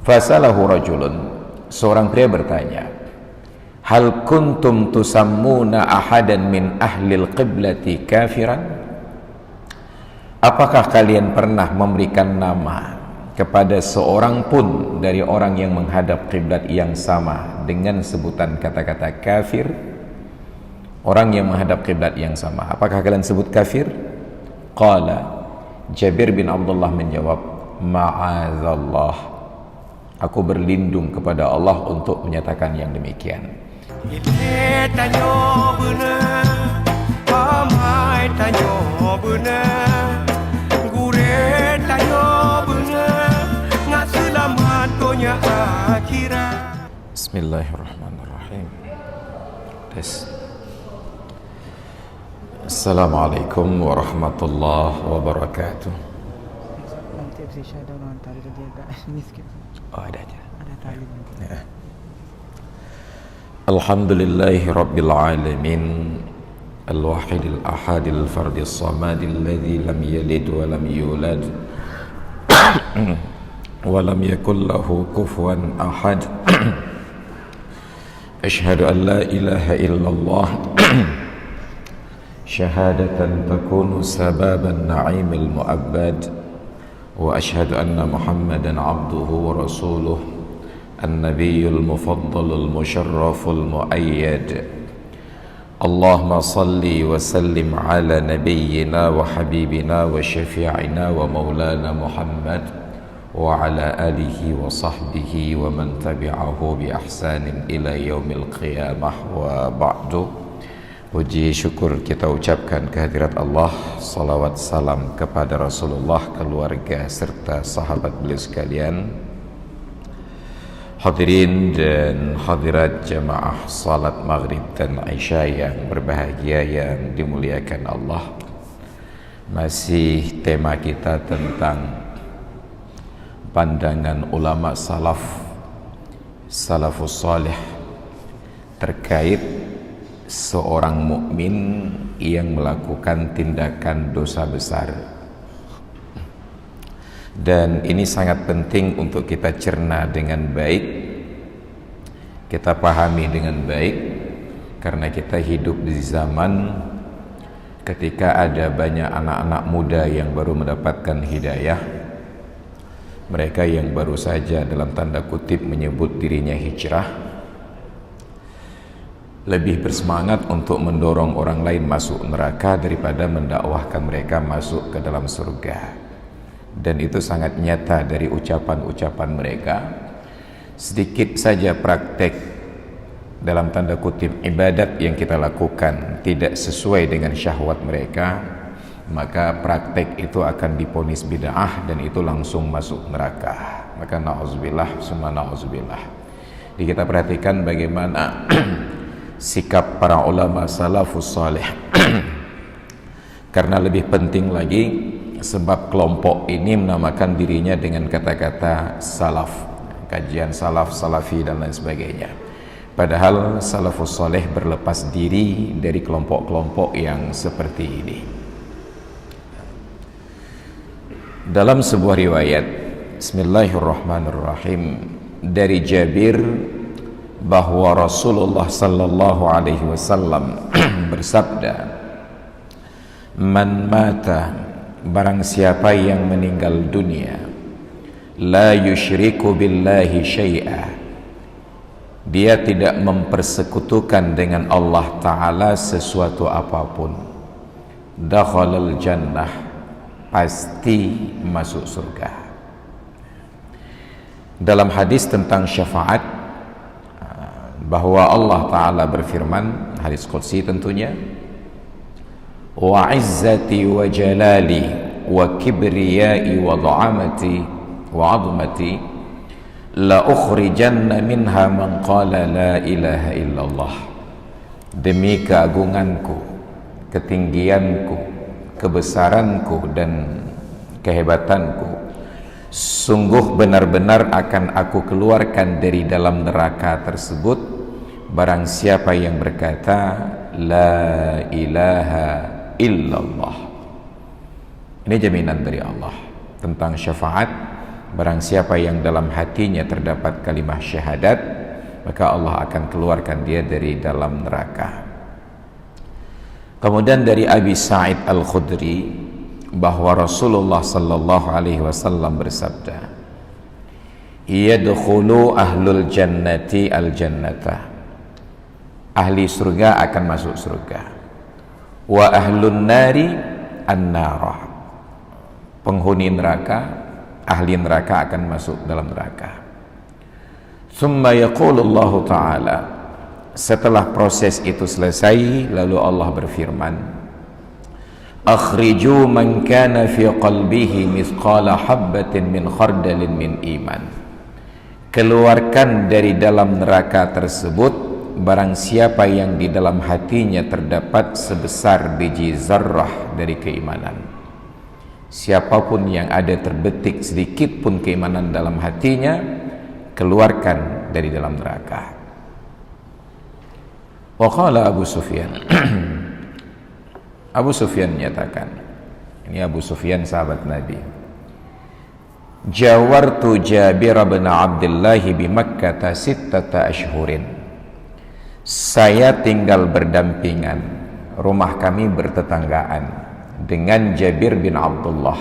Fasalahu rajulun, seorang pria bertanya, hal kuntum tusammuna ahadan min ahlil qiblati kafiran? Apakah kalian pernah memberikan nama kepada seorang pun dari orang yang menghadap kiblat yang sama dengan sebutan kata-kata kafir? Orang yang menghadap kiblat yang sama, apakah kalian sebut kafir? Qala, Jabir bin Abdullah menjawab, ma'azallah, aku berlindung kepada Allah untuk menyatakan yang demikian. Bismillahirrahmanirrahim. Assalamualaikum warahmatullahi wabarakatuh. Nanti bisa shadow nanti ada dia ini sikit. Oh, ada aja. Ada tali. Ya. Alhamdulillahi rabbil alamin, al-wahidil ahadil fardis samadil ladzi lam yalid wa lam yulad wa lam yakul lahu kufuwan ahad. Asyhadu an la ilaha illallah syahadatan takunu sababan na'imil mu'abbad, wa asyhadu anna Muhammadan abduhu wa rasuluh an-nabiyyul mufaddalul musharraful muayyad. Allahumma salli wa sallim ala nabiyyina wa habibina wa syafi'ina wa maulana Muhammad wa ala alihi wa sahbihi wa man tabi'ahu bi ihsanin ila yaumil qiyamah, wa ba'du. Puji syukur kita ucapkan kehadirat Allah, salawat salam kepada Rasulullah, keluarga serta sahabat beliau sekalian. Hadirin dan hadirat jamaah salat maghrib dan isya yang berbahagia, yang dimuliakan Allah. Masih tema kita tentang pandangan ulama salafus salih terkait seorang mukmin yang melakukan tindakan dosa besar. Dan ini sangat penting untuk kita cerna dengan baik, kita pahami dengan baik, karena kita hidup di zaman ketika ada banyak anak-anak muda yang baru mendapatkan hidayah, mereka yang baru saja dalam tanda kutip menyebut dirinya hijrah, lebih bersemangat untuk mendorong orang lain masuk neraka daripada mendakwahkan mereka masuk ke dalam surga. Dan itu sangat nyata dari ucapan-ucapan mereka. Sedikit saja praktek dalam tanda kutip ibadat yang kita lakukan tidak sesuai dengan syahwat mereka, maka praktek itu akan diponis bid'ah dan itu langsung masuk neraka. Maka na'udzubillah summa na'udzubillah. Jadi kita perhatikan bagaimana sikap para ulama salafus salih. Karena lebih penting lagi, sebab kelompok ini menamakan dirinya dengan kata-kata salaf, kajian salaf, salafi dan lain sebagainya. Padahal salafus salih berlepas diri dari kelompok-kelompok yang seperti ini. Dalam sebuah riwayat, bismillahirrahmanirrahim, dari Jabir bahwa Rasulullah sallallahu alaihi wasallam bersabda, man mata, barang siapa yang meninggal dunia, la yusyriku billahi syai'a, dia tidak mempersekutukan dengan Allah Ta'ala sesuatu apapun, dakhalal jannah, pasti masuk surga. Dalam hadis tentang syafaat, bahwa Allah Ta'ala berfirman, hadis qudsi tentunya, wa izzati wa jalali wa kibriyai wa dha'amati wa 'azmati la ukhrijanna minha man qala la ilaha illallah. Demi keagunganku, ketinggianku, kebesaranku dan kehebatanku, sungguh benar-benar akan aku keluarkan dari dalam neraka tersebut barang siapa yang berkata la ilaha illallah. Ini jaminan dari Allah tentang syafaat Barang siapa yang dalam hatinya terdapat kalimah syahadat, maka Allah akan keluarkan dia dari dalam neraka. Kemudian dari Abi Sa'id Al-Khudri bahwa Rasulullah sallallahu alaihi wasallam bersabda, "Yadkhulu ahlul jannati al-jannata." Ahli surga akan masuk surga. Wa ahlun nari an-nara. Penghuni neraka, ahli neraka akan masuk dalam neraka. Summa yaqulullahu ta'ala, setelah proses itu selesai, lalu Allah berfirman, akhriju man kana fi qalbihi mithqala habbatin min khardalin min iman. Keluarkan dari dalam neraka tersebut barang siapa yang di dalam hatinya terdapat sebesar biji zarrah dari keimanan. Siapapun yang ada terbetik sedikit pun keimanan dalam hatinya, keluarkan dari dalam neraka. Wa qala Abu Sufyan. Abu Sufyan menyatakan, ini Abu Sufyan sahabat Nabi, jawartu Jabir bin Abdullah bi Makkah 6 ashhurin. Saya tinggal berdampingan, rumah kami bertetanggaan dengan Jabir bin Abdullah,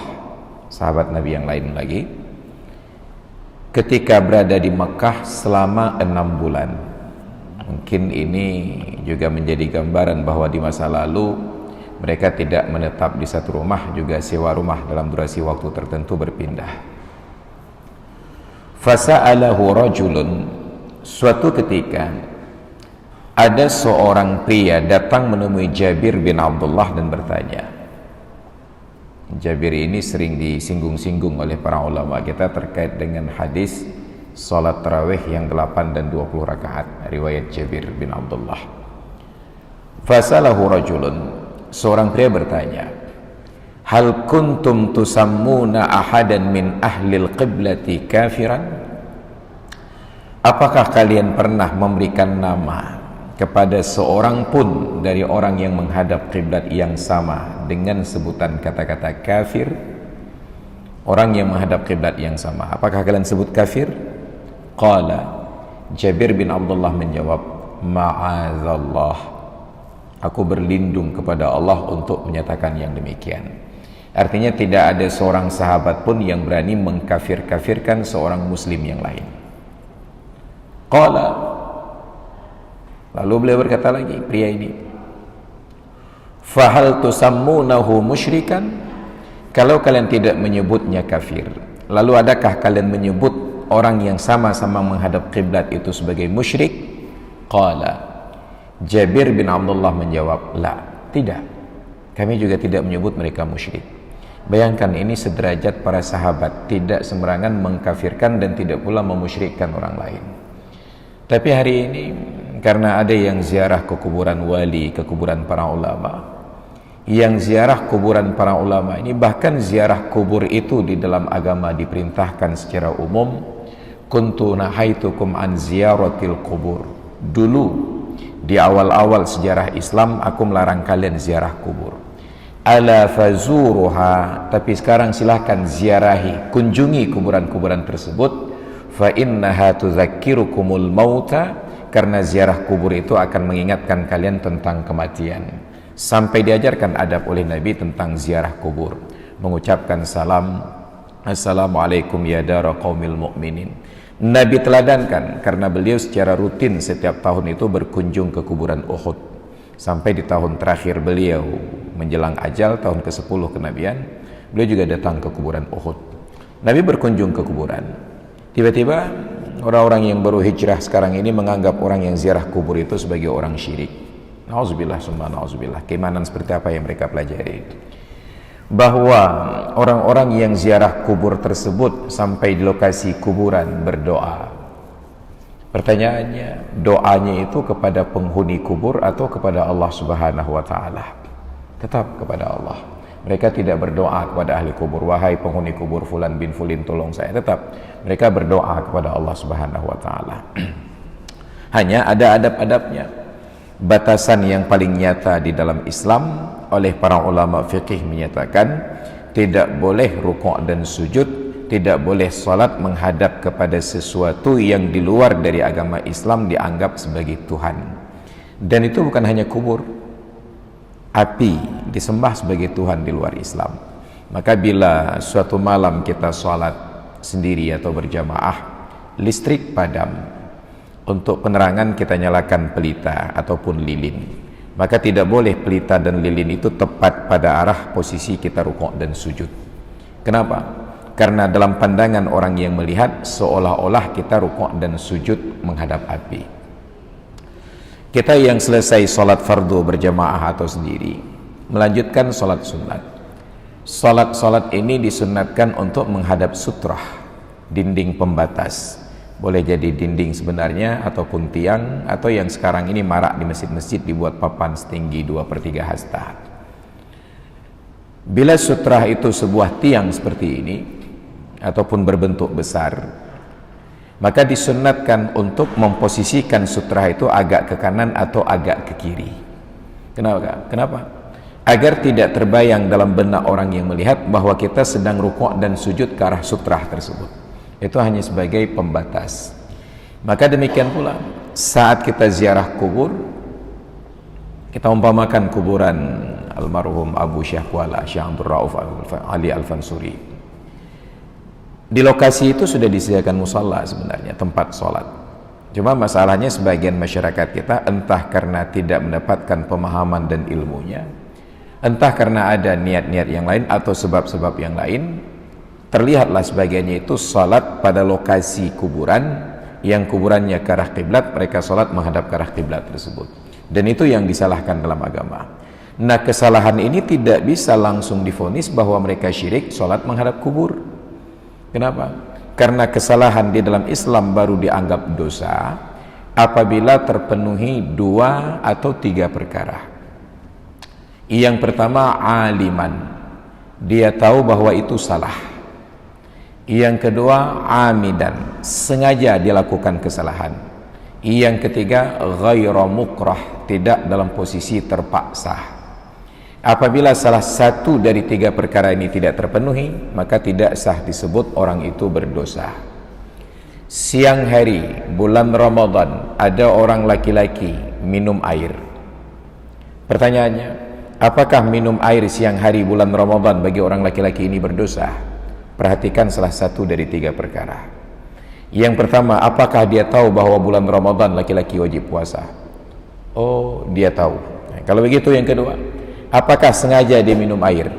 sahabat Nabi yang lain lagi, ketika berada di Mekah selama 6 bulan. Mungkin ini juga menjadi gambaran bahwa di masa lalu mereka tidak menetap di satu rumah, juga sewa rumah dalam durasi waktu tertentu berpindah. Fasa'alahu rajulun, suatu ketika ada seorang pria datang menemui Jabir bin Abdullah dan bertanya. Jabir ini sering disinggung-singgung oleh para ulama kita terkait dengan hadis salat tarawih yang 8 dan 20 rakaat, riwayat Jabir bin Abdullah. Fasalahu rajulun, seorang pria bertanya, hal kuntum tusammuna ahadan min ahlil qiblati kafiran? Apakah kalian pernah memberikan nama kepada seorang pun dari orang yang menghadap kiblat yang sama dengan sebutan kata-kata kafir? Orang yang menghadap kiblat yang sama, apakah kalian sebut kafir? Qala, Jabir bin Abdullah menjawab, ma'azallah, aku berlindung kepada Allah untuk menyatakan yang demikian. Artinya tidak ada seorang sahabat pun yang berani mengkafir-kafirkan seorang muslim yang lain. Qala, lalu beliau berkata lagi, pria ini, fahal tusammunahu musyrikan? Kalau kalian tidak menyebutnya kafir, lalu adakah kalian menyebut orang yang sama-sama menghadap kiblat itu sebagai musyrik? Qala, Jabir bin Abdullah menjawab, la, tidak, kami juga tidak menyebut mereka musyrik. Bayangkan, ini sederajat para sahabat, tidak sembarangan mengkafirkan dan tidak pula memusyrikkan orang lain. Tapi hari ini karena ada yang ziarah ke kuburan wali, ke kuburan para ulama, yang ziarah kuburan para ulama ini, bahkan ziarah kubur itu di dalam agama diperintahkan secara umum. Kuntu nahaitukum an ziyaratil kubur. Dulu di awal-awal sejarah Islam aku melarang kalian ziarah kubur. Ala fazuruha, tapi sekarang silahkan ziarahi, kunjungi kuburan-kuburan tersebut. Fa innaha tudzakkirukumul mauta, karena ziarah kubur itu akan mengingatkan kalian tentang kematian. Sampai diajarkan adab oleh Nabi tentang ziarah kubur, mengucapkan salam, assalamualaikum ya dara qaumil mu'minin. Nabi teladankan karena beliau secara rutin setiap tahun itu berkunjung ke kuburan Uhud. Sampai di tahun terakhir beliau menjelang ajal, tahun ke-10 kenabian, beliau juga datang ke kuburan Uhud. Nabi berkunjung ke kuburan. Tiba-tiba orang-orang yang baru hijrah sekarang ini menganggap orang yang ziarah kubur itu sebagai orang syirik. Nauzubillah summa nauzubillah. Keimanan seperti apa yang mereka pelajari? Bahwa orang-orang yang ziarah kubur tersebut sampai di lokasi kuburan berdoa. Pertanyaannya, doanya itu kepada penghuni kubur atau kepada Allah Subhanahu wa taala? Tetap kepada Allah. Mereka tidak berdoa kepada ahli kubur, wahai penghuni kubur fulan bin fulin tolong saya. Tetap mereka berdoa kepada Allah Subhanahu wa taala. Hanya ada adab-adabnya. Batasan yang paling nyata di dalam Islam oleh para ulama fikih menyatakan tidak boleh rukuk dan sujud tidak boleh salat menghadap kepada sesuatu yang di luar dari agama Islam dianggap sebagai Tuhan. Dan itu bukan hanya kubur, api disembah sebagai Tuhan di luar Islam. Maka bila suatu malam kita salat sendiri atau berjamaah, listrik padam, untuk penerangan kita nyalakan pelita ataupun lilin, maka tidak boleh pelita dan lilin itu tepat pada arah posisi kita rukuk dan sujud. Kenapa? Karena dalam pandangan orang yang melihat seolah-olah kita rukuk dan sujud menghadap api. Kita yang selesai sholat fardu berjamaah atau sendiri melanjutkan sholat sunat. Sholat ini disunatkan untuk menghadap sutrah, dinding pembatas. Boleh jadi dinding sebenarnya ataupun tiang, atau yang sekarang ini marak di masjid-masjid dibuat papan setinggi 2/3 hasta. Bila sutrah itu sebuah tiang seperti ini ataupun berbentuk besar, maka disunatkan untuk memposisikan sutrah itu agak ke kanan atau agak ke kiri. Kenapa? Agar tidak terbayang dalam benak orang yang melihat bahwa kita sedang rukuk dan sujud ke arah sutrah tersebut. Itu hanya sebagai pembatas. Maka demikian pula saat kita ziarah kubur, kita umpamakan kuburan almarhum Abu Syahkuala, Syekh Abdul Rauf Ali Al-Fansuri. Di lokasi itu sudah disediakan musalla sebenarnya, tempat sholat. Cuma masalahnya sebagian masyarakat kita entah karena tidak mendapatkan pemahaman dan ilmunya, entah karena ada niat-niat yang lain atau sebab-sebab yang lain, terlihatlah sebagiannya itu sholat pada lokasi kuburan yang kuburannya ke arah kiblat, mereka sholat menghadap ke arah kiblat tersebut. Dan itu yang disalahkan dalam agama. Nah, kesalahan ini tidak bisa langsung divonis bahwa mereka syirik sholat menghadap kubur. Kenapa? Karena kesalahan di dalam Islam baru dianggap dosa apabila terpenuhi 2 atau 3 perkara. Yang pertama, aliman, dia tahu bahwa itu salah. Yang kedua, amidan, sengaja dia lakukan kesalahan. Yang ketiga, ghairu mukrah, tidak dalam posisi terpaksa. Apabila salah satu dari 3 perkara ini tidak terpenuhi, maka tidak sah disebut orang itu berdosa. Siang hari bulan Ramadan ada orang laki-laki minum air. Pertanyaannya, apakah minum air siang hari bulan Ramadan bagi orang laki-laki ini berdosa? Perhatikan salah satu dari 3 perkara. Yang pertama, apakah dia tahu bahwa bulan Ramadan laki-laki wajib puasa? Oh, dia tahu. Nah, kalau begitu yang kedua, apakah sengaja dia minum air?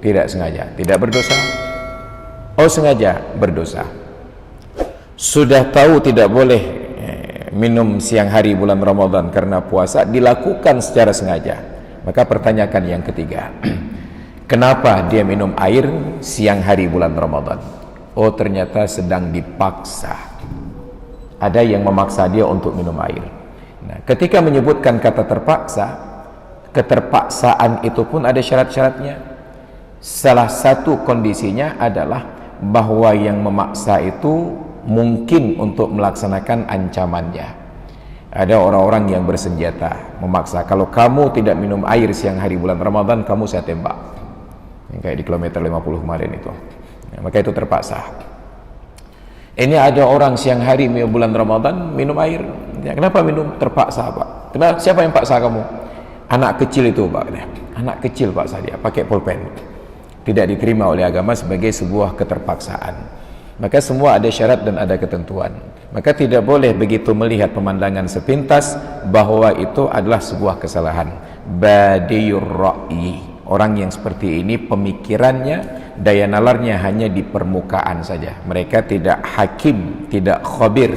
Tidak sengaja, tidak berdosa. Oh, sengaja, berdosa. Sudah tahu tidak boleh minum siang hari bulan Ramadan karena puasa, dilakukan secara sengaja. Maka pertanyakan yang ketiga, kenapa dia minum air siang hari bulan Ramadan? Oh, ternyata sedang dipaksa. Ada yang memaksa dia untuk minum air. Nah, ketika menyebutkan kata terpaksa, keterpaksaan itu pun ada syarat-syaratnya. Salah satu kondisinya adalah bahwa yang memaksa itu mungkin untuk melaksanakan ancamannya. Ada orang-orang yang bersenjata memaksa, kalau kamu tidak minum air siang hari bulan Ramadan, kamu saya tembak. Yang kayak di kilometer 50 kemarin itu. Ya, maka itu terpaksa. Ini ada orang siang hari bulan Ramadan minum air. Ya, kenapa minum? Terpaksa, Pak. Kenapa? Siapa yang paksa kamu? Anak kecil itu, Pak. Anak kecil paksa dia pakai pulpen. Tidak diterima oleh agama sebagai sebuah keterpaksaan. Maka semua ada syarat dan ada ketentuan. Maka tidak boleh begitu melihat pemandangan sepintas bahwa itu adalah sebuah kesalahan. Badiyur ra'yi. Orang yang seperti ini pemikirannya, daya nalarnya hanya di permukaan saja. Mereka tidak hakim, tidak khabir,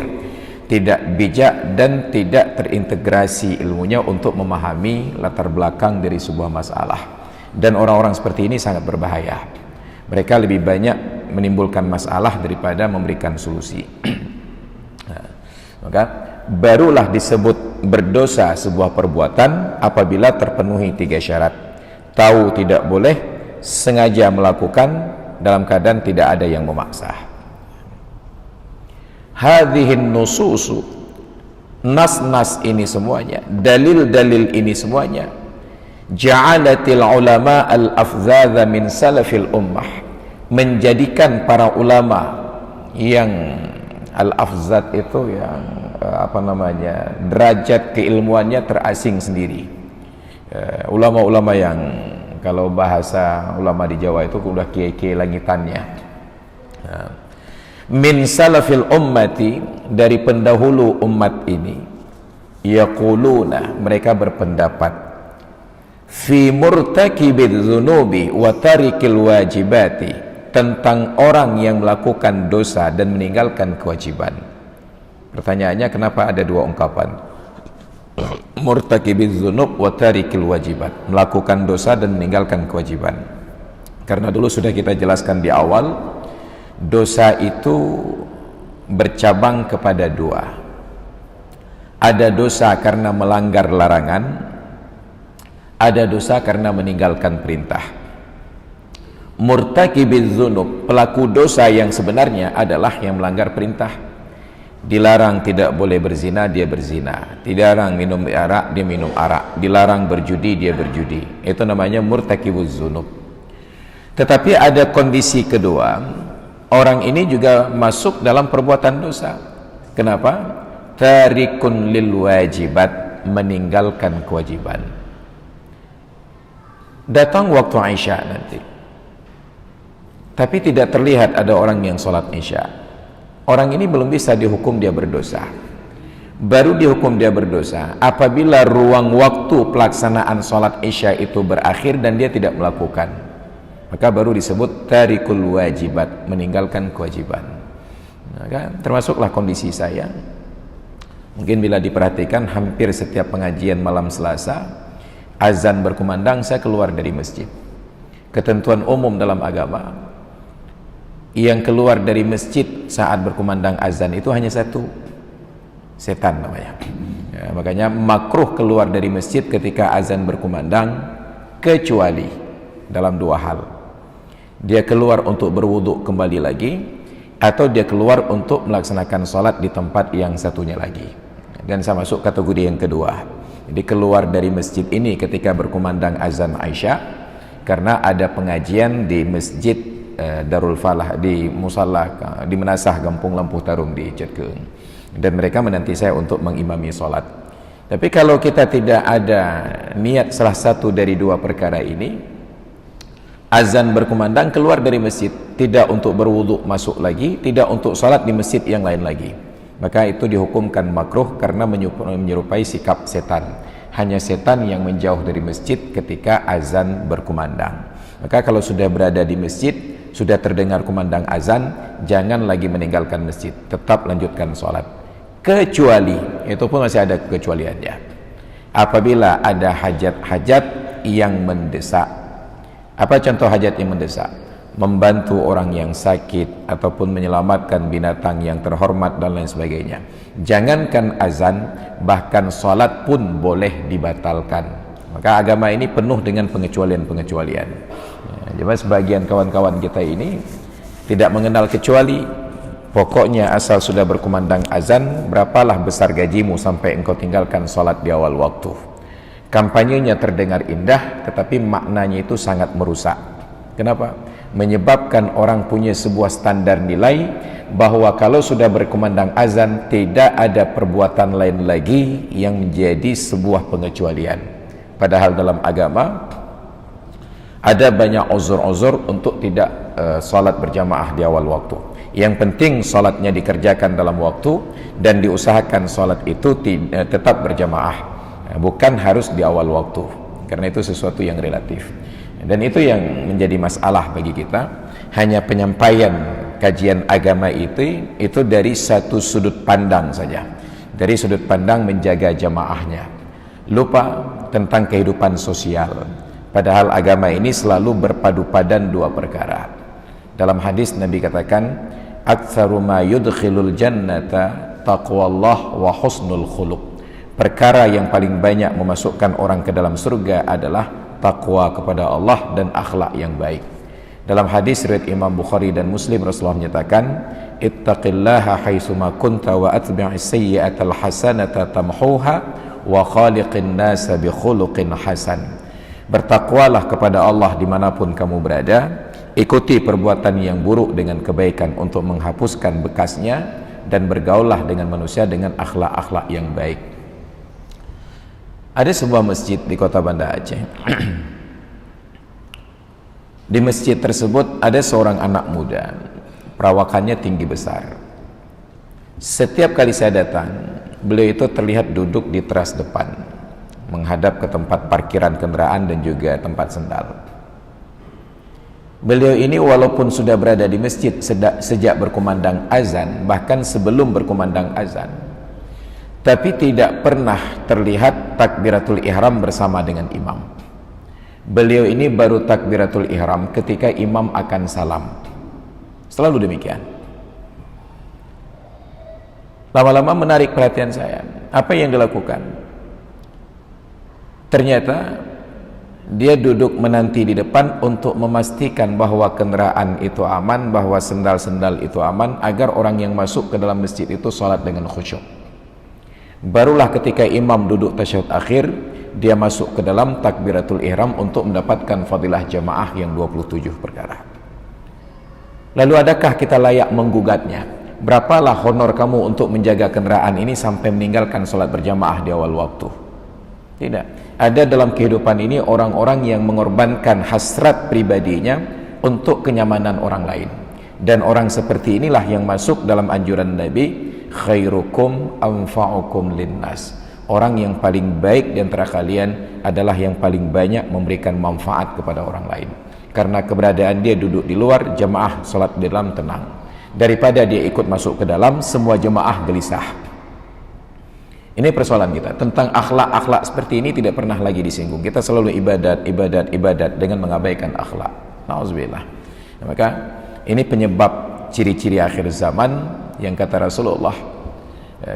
tidak bijak, dan tidak terintegrasi ilmunya untuk memahami latar belakang dari sebuah masalah. Dan orang-orang seperti ini sangat berbahaya. Mereka lebih banyak menimbulkan masalah daripada memberikan solusi. Nah, maka barulah disebut berdosa sebuah perbuatan apabila terpenuhi 3 syarat. Tahu tidak boleh, sengaja melakukan, dalam keadaan tidak ada yang memaksa. Hadhihin nususu, nas-nas ini semuanya, dalil-dalil ini semuanya, ja'alatil ulama al-afzadha min salafil ummah, menjadikan para ulama yang al-afzad itu yang derajat keilmuannya terasing sendiri. Ulama-ulama yang kalau bahasa ulama di Jawa itu udah kiai-kiai langitannya. Min salafil ummati, dari pendahulu umat ini, yaquluna, mereka berpendapat, fi murtakibiz dzunubi wa tarikil wajibati, tentang orang yang melakukan dosa dan meninggalkan kewajiban. Pertanyaannya, kenapa ada dua ungkapan? Murtakibiz dzunub wa tarikil wajibat, melakukan dosa dan meninggalkan kewajiban. Karena dulu sudah kita jelaskan di awal, dosa itu bercabang kepada dua. Ada dosa karena melanggar larangan, ada dosa karena meninggalkan perintah. Murtakibiz dzunub, pelaku dosa yang sebenarnya adalah yang melanggar perintah. Dilarang tidak boleh berzina, dia berzina. Dilarang minum arak, dia minum arak. Dilarang berjudi, dia berjudi. Itu namanya murtakibuz dzunub. Tetapi ada kondisi kedua, orang ini juga masuk dalam perbuatan dosa. Kenapa? Tarikun lil wajibat, meninggalkan kewajiban. Datang waktu Isya nanti, tapi tidak terlihat ada orang yang sholat Isya. Orang ini belum bisa dihukum dia berdosa. Baru dihukum dia berdosa apabila ruang waktu pelaksanaan sholat Isya itu berakhir dan dia tidak melakukan. Maka baru disebut tarikul wajibat, meninggalkan kewajiban. Maka termasuklah kondisi saya. Mungkin bila diperhatikan, hampir setiap pengajian malam Selasa, azan berkumandang, saya keluar dari masjid. Ketentuan umum dalam agama, yang keluar dari masjid saat berkumandang azan itu hanya satu, setan namanya. Ya, makanya makruh keluar dari masjid ketika azan berkumandang, kecuali dalam dua hal. Dia keluar untuk berwudu kembali lagi, atau dia keluar untuk melaksanakan sholat di tempat yang satunya lagi. Dan saya masuk kategori yang kedua. Jadi keluar dari masjid ini ketika berkumandang azan Isya, karena ada pengajian di masjid Darul Falah di Musalla di Menasah Gampung Lampuh Tarung di Cetkeung, dan mereka menanti saya untuk mengimami sholat. Tapi kalau kita tidak ada niat salah satu dari dua perkara ini, azan berkumandang, keluar dari masjid, tidak untuk berwudu masuk lagi, tidak untuk sholat di masjid yang lain lagi, maka itu dihukumkan makruh karena menyerupai sikap setan. Hanya setan yang menjauh dari masjid ketika azan berkumandang. Maka kalau sudah berada di masjid, sudah terdengar kumandang azan, jangan lagi meninggalkan masjid, tetap lanjutkan sholat. Kecuali, itu pun masih ada kecualiannya, apabila ada hajat-hajat yang mendesak. Apa contoh hajat yang mendesak? Membantu orang yang sakit, ataupun menyelamatkan binatang yang terhormat dan lain sebagainya. Jangankan azan, bahkan sholat pun boleh dibatalkan. Maka agama ini penuh dengan pengecualian-pengecualian. Cuma sebagian kawan-kawan kita ini tidak mengenal kecuali. Pokoknya asal sudah berkumandang azan, berapalah besar gajimu sampai engkau tinggalkan sholat di awal waktu. Kampanyenya terdengar indah, tetapi maknanya itu sangat merusak. Kenapa? Menyebabkan orang punya sebuah standar nilai bahwa kalau sudah berkumandang azan, tidak ada perbuatan lain lagi yang menjadi sebuah pengecualian. Padahal dalam agama ada banyak uzur-uzur untuk tidak salat berjamaah di awal waktu. Yang penting salatnya dikerjakan dalam waktu dan diusahakan salat itu tetap berjamaah, bukan harus di awal waktu, karena itu sesuatu yang relatif. Dan itu yang menjadi masalah bagi kita. Hanya penyampaian kajian agama itu dari satu sudut pandang saja, dari sudut pandang menjaga jamaahnya, lupa tentang kehidupan sosial. Padahal agama ini selalu berpadu padan dua perkara. Dalam hadis Nabi katakan, aktsaru ma yudkhilul jannata taqwallah wa husnul khuluq. Perkara yang paling banyak memasukkan orang ke dalam surga adalah takwa kepada Allah dan akhlak yang baik. Dalam hadis riwayat Imam Bukhari dan Muslim, Rasulullah menyatakan, ittaqillaha haitsuma kunta wa atbi'is sayyi'atal hasanata tamhuha wa khaliqin nasa bi khuluqin hasan. Bertakwalah kepada Allah dimanapun kamu berada, ikuti perbuatan yang buruk dengan kebaikan untuk menghapuskan bekasnya, dan bergaullah dengan manusia dengan akhlak-akhlak yang baik. Ada sebuah masjid di kota Banda Aceh. Di masjid tersebut ada seorang anak muda, perawakannya tinggi besar. Setiap kali saya datang, beliau itu terlihat duduk di teras depan, menghadap ke tempat parkiran kendaraan dan juga tempat sendal. Beliau ini walaupun sudah berada di masjid sejak berkumandang azan, bahkan sebelum berkumandang azan, tapi tidak pernah terlihat takbiratul ihram bersama dengan imam. Beliau ini baru takbiratul ihram ketika imam akan salam. Selalu demikian. Lama-lama menarik perhatian saya. Apa yang dilakukan? Ternyata dia duduk menanti di depan untuk memastikan bahwa kendaraan itu aman, bahwa sendal-sendal itu aman, agar orang yang masuk ke dalam masjid itu sholat dengan khusyuk. Barulah ketika imam duduk tasyahud akhir, dia masuk ke dalam takbiratul ihram untuk mendapatkan fadilah jamaah yang 27 perkara. Lalu adakah kita layak menggugatnya? Berapalah honor kamu untuk menjaga kendaraan ini sampai meninggalkan sholat berjamaah di awal waktu? Tidak. Ada dalam kehidupan ini orang-orang yang mengorbankan hasrat pribadinya untuk kenyamanan orang lain. Dan orang seperti inilah yang masuk dalam anjuran Nabi, khairukum anfa'ukum linnas. Orang yang paling baik di antara kalian adalah yang paling banyak memberikan manfaat kepada orang lain. Karena keberadaan dia duduk di luar, jamaah salat di dalam tenang. Daripada dia ikut masuk ke dalam, semua jemaah gelisah. Ini persoalan kita. Tentang akhlak-akhlak seperti ini tidak pernah lagi disinggung. Kita selalu ibadat dengan mengabaikan akhlak. Nauzubillah. Nah, maka ini penyebab ciri-ciri akhir zaman yang kata Rasulullah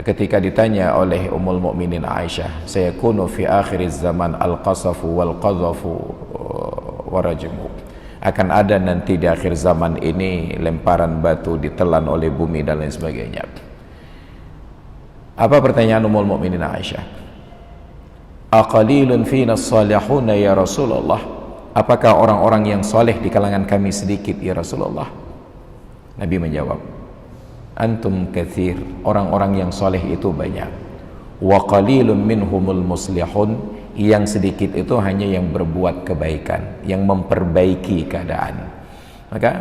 ketika ditanya oleh Ummul Mukminin Aisyah, sayakunu fi akhir zaman al-qasafu wal qadhafu warajmu. Akan ada nanti di akhir zaman ini lemparan batu, ditelan oleh bumi dan lain sebagainya. Apa pertanyaan Ummul Mukminin Aisyah? Aqalilun fina salihuna ya Rasulullah? Apakah orang-orang yang soleh di kalangan kami sedikit ya Rasulullah? Nabi menjawab, antum katsir, orang-orang yang soleh itu banyak. Wa qalilun minhumul muslihun, yang sedikit itu hanya yang berbuat kebaikan, yang memperbaiki keadaan. Maka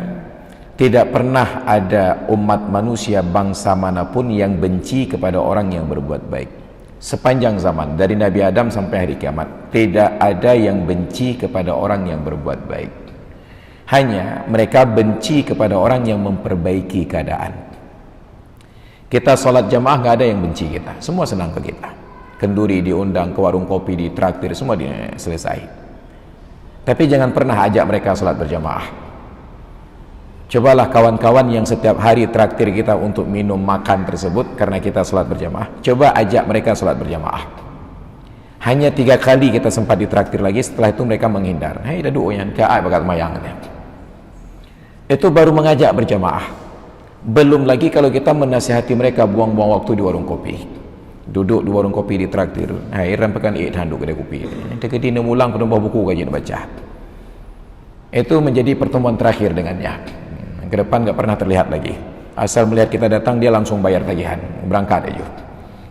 tidak pernah ada umat manusia bangsa manapun yang benci kepada orang yang berbuat baik. Sepanjang zaman, dari Nabi Adam sampai hari kiamat, tidak ada yang benci kepada orang yang berbuat baik. Hanya mereka benci kepada orang yang memperbaiki keadaan. Kita sholat jamaah nggak ada yang benci kita, semua senang ke kita. Kenduri diundang ke warung kopi, ditraktir, semua selesai. Tapi jangan pernah ajak mereka sholat berjamaah. Cobalah kawan-kawan yang setiap hari traktir kita untuk minum makan tersebut karena kita sholat berjamaah, coba ajak mereka sholat berjamaah. Hanya 3 kali kita sempat ditraktir lagi, setelah itu mereka menghindar. Hei, dah duoyan, kayak bakat mayangnya. Itu baru mengajak berjamaah. Belum lagi kalau kita menasihati mereka buang-buang waktu di warung kopi. Duduk di warung kopi ditraktir. Hei, rampakan handuk kedai kopi. Dekati mulang penumpang buku kajian baca. Itu menjadi pertemuan terakhir dengannya. Ke depan nggak pernah terlihat lagi. Asal melihat kita datang, dia langsung bayar tagihan, berangkat aja.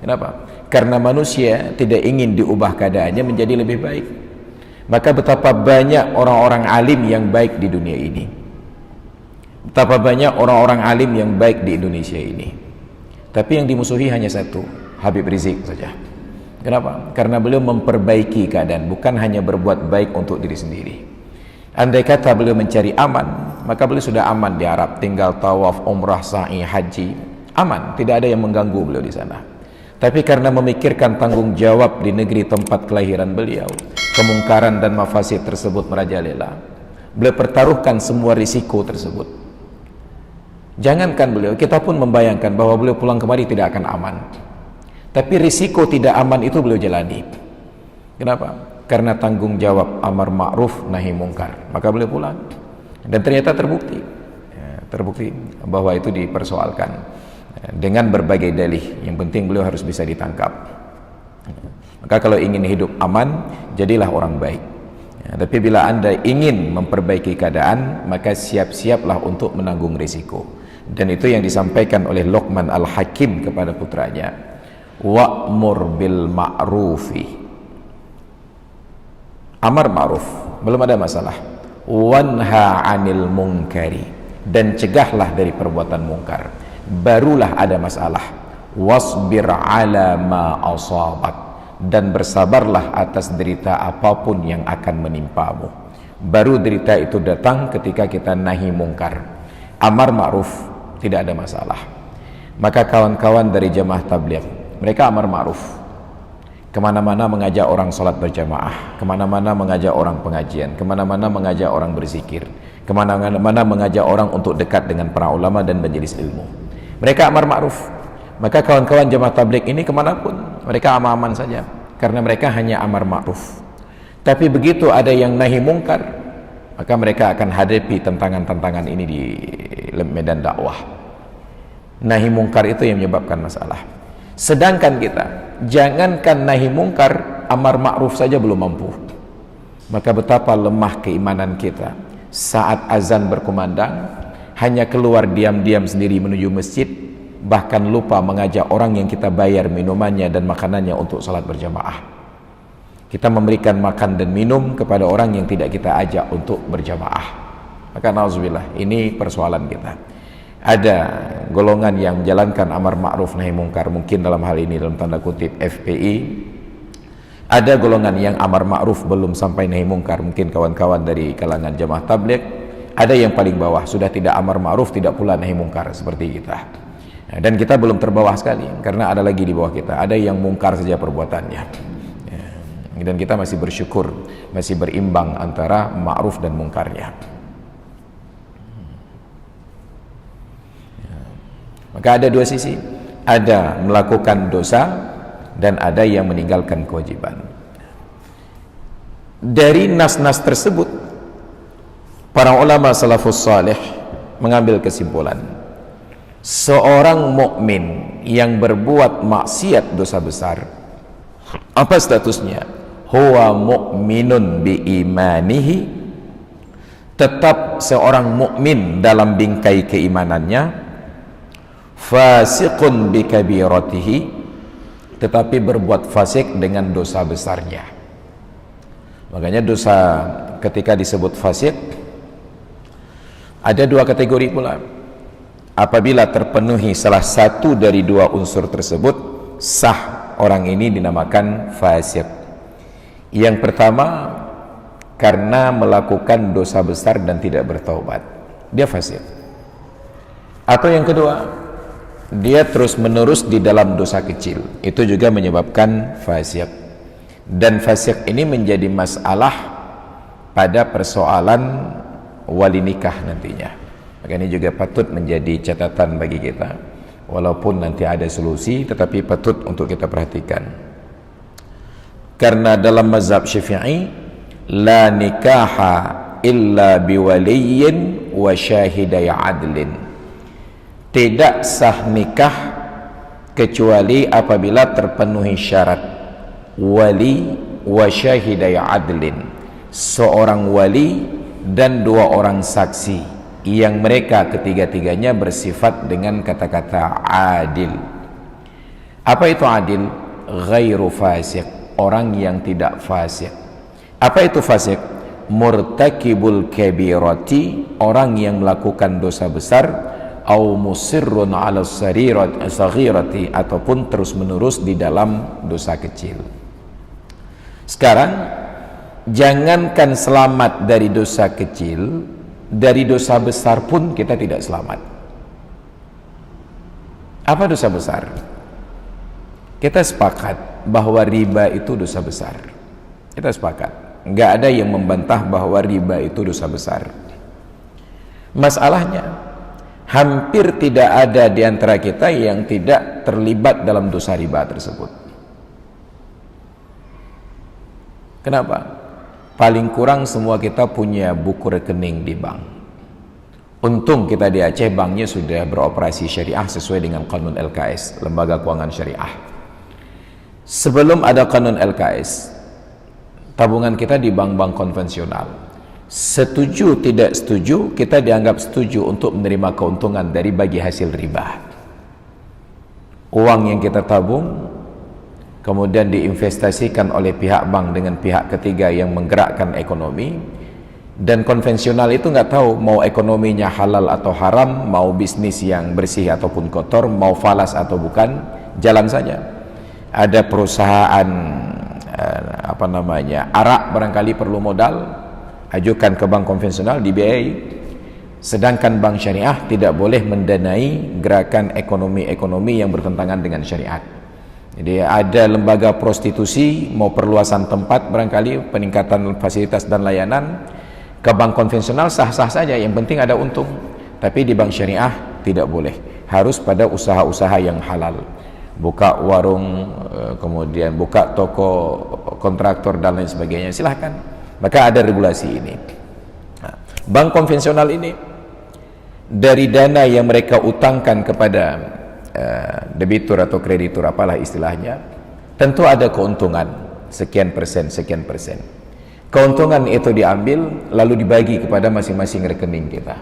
Kenapa? Karena manusia tidak ingin diubah keadaannya menjadi lebih baik. Maka betapa banyak orang-orang alim yang baik di dunia ini. Betapa banyak orang-orang alim yang baik di Indonesia ini. Tapi yang dimusuhi hanya satu, Habib Rizik saja. Kenapa? Karena beliau memperbaiki keadaan, bukan hanya berbuat baik untuk diri sendiri. Andai kata beliau mencari aman, maka beliau sudah aman di Arab, tinggal tawaf, umrah, sa'i, haji, aman, tidak ada yang mengganggu beliau di sana. Tapi karena memikirkan tanggung jawab di negeri tempat kelahiran beliau, kemungkaran dan mafasid tersebut merajalela, beliau pertaruhkan semua risiko tersebut. Jangankan beliau, kita pun membayangkan bahwa beliau pulang kemari tidak akan aman. Tapi risiko tidak aman itu beliau jalani. Kenapa? Karena tanggung jawab amar ma'ruf nahi mungkar, maka beliau pulang. Dan ternyata terbukti bahwa itu dipersoalkan dengan berbagai dalih. Yang penting beliau harus bisa ditangkap. Maka kalau ingin hidup aman, jadilah orang baik. Ya, tapi bila Anda ingin memperbaiki keadaan, maka siap-siaplah untuk menanggung risiko. Dan itu yang disampaikan oleh Luqman Al-Hakim kepada putranya. Wa'mur bil ma'rufi. Amar ma'ruf, belum ada masalah. Wanha 'anil munkari, dan cegahlah dari perbuatan mungkar, barulah ada masalah. Wasbir 'ala ma asabak, dan bersabarlah atas derita apapun yang akan menimpamu. Baru derita itu datang ketika kita nahi mungkar. Amar ma'ruf tidak ada masalah. Maka kawan-kawan dari jamaah tabligh, mereka amar ma'ruf, kemana-mana mengajak orang sholat berjamaah, kemana-mana mengajak orang pengajian, kemana-mana mengajak orang berzikir, kemana-mana mengajak orang untuk dekat dengan para ulama dan majelis ilmu. Mereka amar ma'ruf. Maka kawan-kawan jamaah tabligh ini kemanapun mereka aman-aman saja, karena mereka hanya amar ma'ruf. Tapi begitu ada yang nahi mungkar, maka mereka akan hadapi tantangan-tantangan ini di medan dakwah. Nahi mungkar itu yang menyebabkan masalah. Sedangkan kita, jangankan nahi mungkar, amar ma'ruf saja belum mampu. Maka betapa lemah keimanan kita. Saat azan berkumandang, hanya keluar diam-diam sendiri menuju masjid, bahkan lupa mengajak orang yang kita bayar minumannya dan makanannya untuk salat berjamaah. Kita memberikan makan dan minum kepada orang yang tidak kita ajak untuk berjamaah. Maka na'udzubillah, ini persoalan kita. Ada golongan yang menjalankan amar ma'ruf nahi mungkar, mungkin dalam hal ini dalam tanda kutip FPI. Ada golongan yang amar ma'ruf belum sampai nahi mungkar, mungkin kawan-kawan dari kalangan jamaah tabligh. Ada yang paling bawah, sudah tidak amar ma'ruf, tidak pula nahi mungkar seperti kita. Dan kita belum terbawah sekali, karena ada lagi di bawah kita, ada yang mungkar saja perbuatannya. Dan kita masih bersyukur, masih berimbang antara ma'ruf dan mungkarnya. Maka ada dua sisi, ada melakukan dosa dan ada yang meninggalkan kewajiban. Dari nas-nas tersebut, para ulama salafus salih mengambil kesimpulan, seorang mukmin yang berbuat maksiat dosa besar, apa statusnya? Huwa mu'minun bi imanihi, tetap seorang mukmin dalam bingkai keimanannya, fasiqun bi kabiratihi, tetapi berbuat fasik dengan dosa besarnya. Makanya dosa ketika disebut fasik ada dua kategori pula. Apabila terpenuhi salah satu dari dua unsur tersebut, sah orang ini dinamakan fasik. Yang pertama, karena melakukan dosa besar dan tidak bertaubat, dia fasik. Atau yang kedua, dia terus menerus di dalam dosa kecil, itu juga menyebabkan fasik. Dan fasik ini menjadi masalah pada persoalan wali nikah nantinya. Maka ini juga patut menjadi catatan bagi kita, walaupun nanti ada solusi, tetapi patut untuk kita perhatikan. Karena dalam mazhab Syafi'i, la nikaha illa biwaliyin wa syahidai adlin, tidak sah nikah kecuali apabila terpenuhi syarat wali wa syahidai adlin, seorang wali dan dua orang saksi yang mereka ketiga-tiganya bersifat dengan kata-kata adil. Apa itu adil? Ghairu fasik, orang yang tidak fasik. Apa itu fasik? Murtakibul kabirati, orang yang melakukan dosa besar, au musirrun ala saghirati, ataupun terus menerus di dalam dosa kecil. Sekarang jangankan selamat dari dosa kecil, dari dosa besar pun kita tidak selamat. Apa dosa besar? Kita sepakat bahwa riba itu dosa besar. Kita sepakat, nggak ada yang membantah bahwa riba itu dosa besar. Masalahnya, hampir tidak ada di antara kita yang tidak terlibat dalam dosa riba tersebut. Kenapa? Paling kurang semua kita punya buku rekening di bank. Untung kita di Aceh banknya sudah beroperasi syariah sesuai dengan Qanun LKS, Lembaga Keuangan Syariah. Sebelum ada Qanun LKS, tabungan kita di bank-bank konvensional. Setuju tidak setuju, kita dianggap setuju untuk menerima keuntungan dari bagi hasil riba. Uang yang kita tabung kemudian diinvestasikan oleh pihak bank dengan pihak ketiga yang menggerakkan ekonomi, dan konvensional itu nggak tahu mau ekonominya halal atau haram, mau bisnis yang bersih ataupun kotor, mau falas atau bukan, jalan saja. Ada perusahaan arak barangkali perlu modal, ajukan ke bank konvensional dibiayai. Sedangkan bank syariah tidak boleh mendanai gerakan ekonomi yang bertentangan dengan syariat. Jadi ada lembaga prostitusi, mau perluasan tempat barangkali, peningkatan fasilitas dan layanan, ke bank konvensional sah-sah saja, yang penting ada untung. Tapi di bank syariah tidak boleh, harus pada usaha-usaha yang halal. Buka warung, kemudian buka toko, kontraktor dan lain sebagainya, silahkan. Maka ada regulasi ini. Nah, bank konvensional ini dari dana yang mereka utangkan kepada debitur atau kreditur, apalah istilahnya, tentu ada keuntungan sekian persen. Keuntungan itu diambil lalu dibagi kepada masing-masing rekening kita.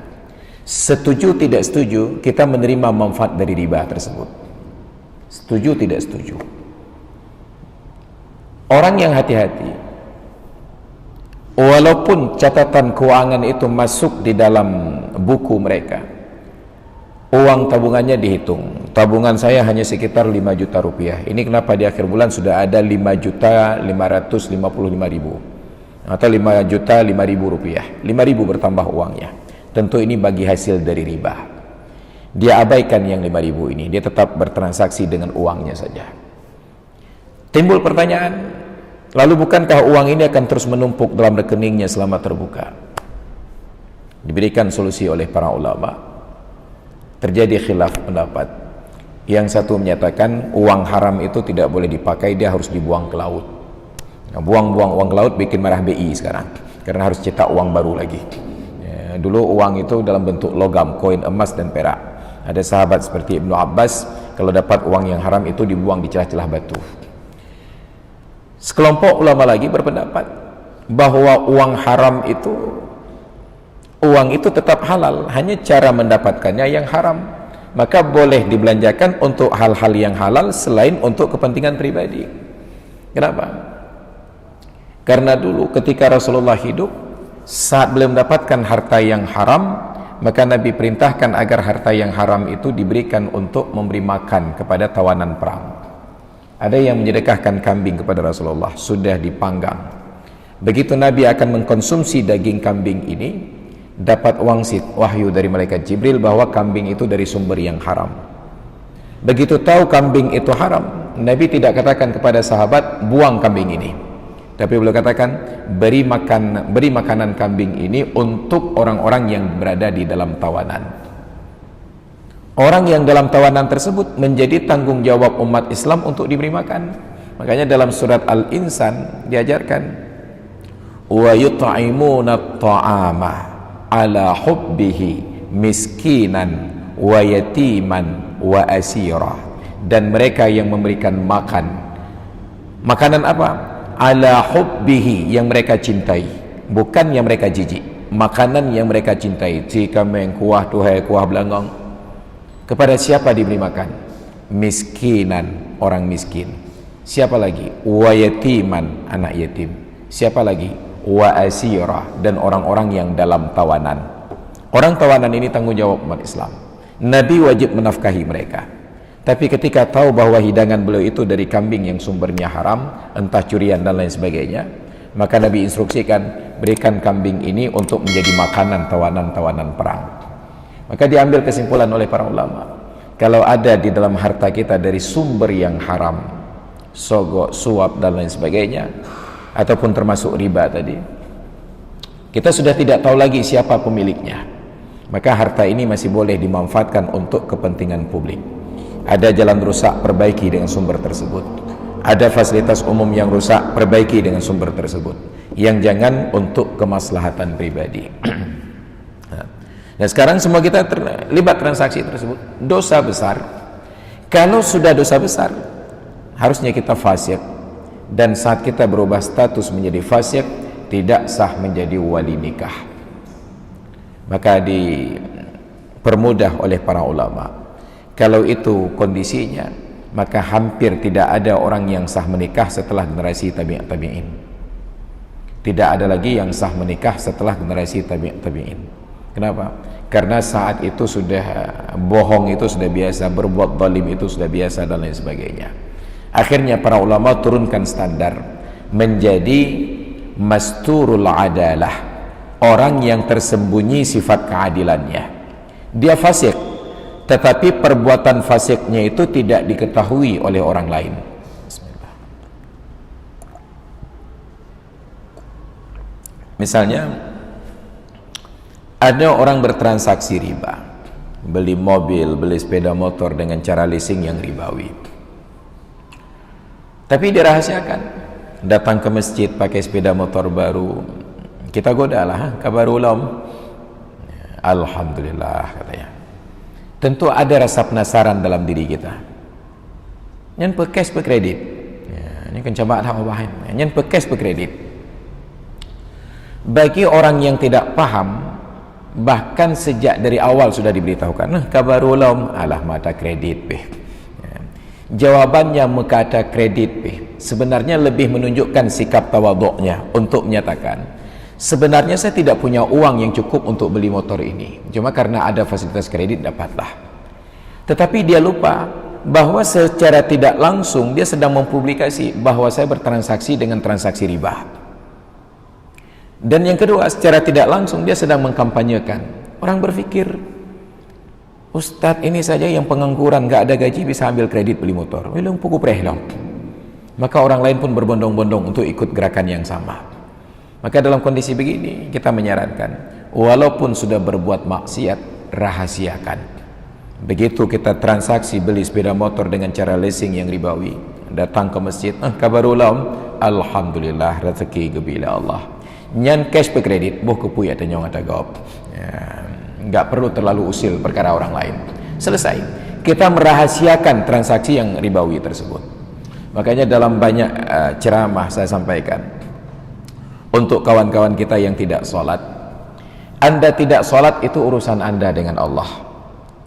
Setuju tidak setuju, kita menerima manfaat dari riba tersebut. Setuju tidak setuju. Orang yang hati-hati, walaupun catatan keuangan itu masuk di dalam buku mereka, uang tabungannya dihitung, tabungan saya hanya sekitar 5 juta rupiah, ini kenapa di akhir bulan sudah ada 5.555.000 atau 5 juta 5.000 rupiah, 5.000 bertambah uangnya. Tentu ini bagi hasil dari riba. Dia abaikan yang 5.000 ini, dia tetap bertransaksi dengan uangnya saja. Timbul pertanyaan, lalu bukankah uang ini akan terus menumpuk dalam rekeningnya selama terbuka? Diberikan solusi oleh para ulama. Terjadi khilaf pendapat. Yang satu menyatakan uang haram itu tidak boleh dipakai, dia harus dibuang ke laut. Nah, buang-buang uang ke laut bikin marah BI sekarang, karena harus cetak uang baru lagi. Ya, dulu uang itu dalam bentuk logam, koin emas dan perak. Ada sahabat seperti Ibnu Abbas, kalau dapat uang yang haram itu dibuang di celah-celah batu. Sekelompok ulama lagi berpendapat bahwa uang haram itu, uang itu tetap halal, hanya cara mendapatkannya yang haram. Maka boleh dibelanjakan untuk hal-hal yang halal selain untuk kepentingan pribadi. Kenapa? Karena dulu ketika Rasulullah hidup, saat beliau mendapatkan harta yang haram, maka Nabi perintahkan agar harta yang haram itu diberikan untuk memberi makan kepada tawanan perang. Ada yang menyedekahkan kambing kepada Rasulullah, sudah dipanggang. Begitu Nabi akan mengkonsumsi daging kambing ini, dapat wahyu dari malaikat Jibril bahwa kambing itu dari sumber yang haram. Begitu tahu kambing itu haram, Nabi tidak katakan kepada sahabat, buang kambing ini. Tapi beliau katakan, beri makanan kambing ini untuk orang-orang yang berada di dalam tawanan. Orang yang dalam tawanan tersebut menjadi tanggung jawab umat Islam untuk diberi makan. Makanya dalam surat Al-Insan diajarkan, wa yut'imuna at-ta'ama ala hubbihi miskinan wa yatiman wa asira. Dan mereka yang memberikan makanan apa? Ala hubbihi, yang mereka cintai, bukan yang mereka jijik. Makanan yang mereka cintai, jika kuah tuhai kuah belangong. Kepada siapa diberi makan? Miskinan, orang miskin. Siapa lagi? Wa yatiman, anak yatim. Siapa lagi? Wa asira, dan orang-orang yang dalam tawanan. Orang tawanan ini tanggung jawab umat Islam. Nabi wajib menafkahi mereka. Tapi ketika tahu bahwa hidangan beliau itu dari kambing yang sumbernya haram, entah curian dan lain sebagainya, maka Nabi instruksikan, berikan kambing ini untuk menjadi makanan tawanan-tawanan perang. Maka diambil kesimpulan oleh para ulama, kalau ada di dalam harta kita dari sumber yang haram, sogok, suap dan lain sebagainya, ataupun termasuk riba tadi, kita sudah tidak tahu lagi siapa pemiliknya, maka harta ini masih boleh dimanfaatkan untuk kepentingan publik. Ada jalan rusak, perbaiki dengan sumber tersebut. Ada fasilitas umum yang rusak, perbaiki dengan sumber tersebut. Yang jangan untuk kemaslahatan pribadi. Nah, sekarang semua kita terlibat transaksi tersebut. Dosa besar. Kalau sudah dosa besar, harusnya kita fasik, dan saat kita berubah status menjadi fasik, tidak sah menjadi wali nikah. Maka dipermudah oleh para ulama, kalau itu kondisinya, maka hampir tidak ada orang yang sah menikah setelah generasi tabi'in. Tidak ada lagi yang sah menikah setelah generasi tabi'in. Kenapa? Karena saat itu sudah bohong itu sudah biasa, berbuat zalim itu sudah biasa, dan lain sebagainya. Akhirnya para ulama turunkan standar menjadi masturul adalah, orang yang tersembunyi sifat keadilannya. Dia fasik, tetapi perbuatan fasiknya itu tidak diketahui oleh orang lain. Bismillah. Misalnya ada orang bertransaksi riba, beli mobil, beli sepeda motor dengan cara leasing yang ribawi, tapi dirahasiakan. Datang ke masjid pakai sepeda motor baru, kita godalah, kabar ulam, alhamdulillah katanya. Tentu ada rasa penasaran dalam diri kita. Nyen pekes pekredit, ini kan coba tak obahin. Nyen pekes pekredit. Bagi orang yang tidak paham, bahkan sejak dari awal sudah diberitahukan, nah kabar ulam, alah mata kredit beh. Jawabannya mengata kredit beh, sebenarnya lebih menunjukkan sikap tawaduknya untuk menyatakan, sebenarnya saya tidak punya uang yang cukup untuk beli motor ini, cuma karena ada fasilitas kredit dapatlah. Tetapi dia lupa bahwa secara tidak langsung dia sedang mempublikasi bahwa saya bertransaksi dengan transaksi riba. Dan yang kedua, secara tidak langsung dia sedang mengkampanyekan. Orang berpikir, Ustadz ini saja yang pengangguran, gak ada gaji bisa ambil kredit beli motor. Belum pukul prehlong. Maka orang lain pun berbondong-bondong untuk ikut gerakan yang sama. Maka dalam kondisi begini kita menyarankan, walaupun sudah berbuat maksiat, rahasiakan. Begitu kita transaksi beli sepeda motor dengan cara leasing yang ribawi, datang ke masjid, kabar ulam, alhamdulillah rezeki gebila Allah. Nyan cash pe kredit, boh kepuy ada nyong ada gop. Nggak perlu terlalu usil perkara orang lain. Selesai. Kita merahasiakan transaksi yang ribawi tersebut. Makanya dalam banyak ceramah saya sampaikan, untuk kawan-kawan kita yang tidak sholat, Anda tidak sholat itu urusan Anda dengan Allah,